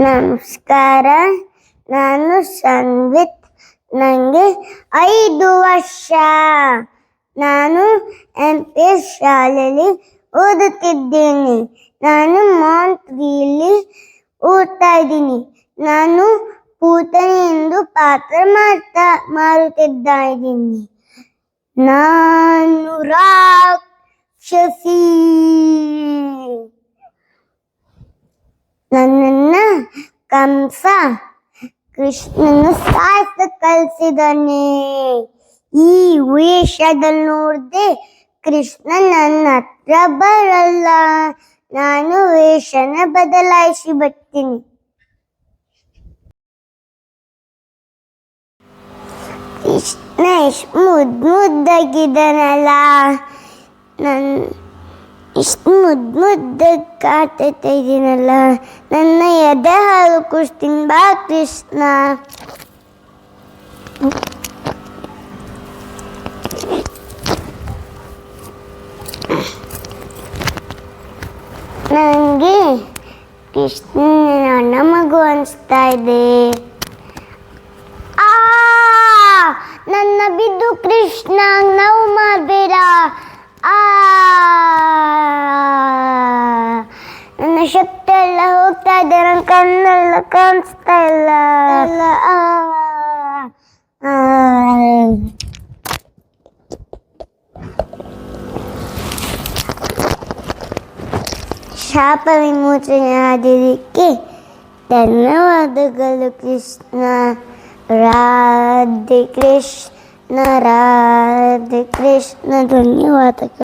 ನಮಸ್ಕಾರ, ನಾನು ಸಂವಿತ್. ನನಗೆ 5 ವರ್ಷ. ನಾನು MP ಶಾಲೆಯಲ್ಲಿ ಓದುತ್ತಿದ್ದೇನೆ. ನಾನು ಮಾಂಟ್ರಿಯಲ್ಲಿ ಓದ್ತಾ ಇದ್ದೀನಿ. ನಾನು ಪೂತನಿ ಎಂದು ಪಾತ್ರ ಮಾರುತ್ತಾ ಇದ್ದೀನಿ. ನಾನು ರಾಕ್ಷಸಿ. ನನ್ನನ್ನ ಕಂಸ ಕೃಷ್ಣನ ಸಾಯಿಸ ಕಲಿಸಿದಾನೆ. ಈ ವೇಷದಲ್ಲಿ ನೋಡ್ದೆ ಕೃಷ್ಣ ನನ್ನ ಹತ್ರ ಬರಲ್ಲ. ನಾನು ವೇಷನ ಬದಲಾಯಿಸಿ ಬರ್ತೀನಿ. ಕೃಷ್ಣ ಎಷ್ಟು ಮುದ್ದಾಗಿದ್ದಾನಲ್ಲ. ಇಷ್ಟು ಮುದ್ದಾಗಿ ಕಾಡ್ತಾ ಇದ್ದೀನಲ್ಲ. ನನ್ನ ಎದೆ ಹಾಲು ಕುಡಿಸ್ತೀನಿ ಬಾ ಕೃಷ್ಣ. ನನಗೆ ಕೃಷ್ಣ ನನ್ನ ಮಗು ಅನಿಸ್ತಾ ಇದೆ. ನನ್ನ ಬಿದ್ದು ಕೃಷ್ಣ ನೋವು ಮಾಡಬೇಡ. ನನ್ನ ಶಕ್ತಿ ಎಲ್ಲ ಹೋಗ್ತಾ ಇದೆ. ನನ್ನ ಕಣ್ಣೆಲ್ಲ ಕಾಣಿಸ್ತಾ ಇಲ್ಲ. ಶಾಪ ವಿಮೋಚನೆ ಆದಿದ್ದಕ್ಕೆ ಧನ್ಯವಾದಗಳು ಕೃಷ್ಣ. ರಾಧೆ ಕೃಷ್ಣ, ರಾಧೆ ಕೃಷ್ಣ, ಧನ್ಯವಾದಗಳು.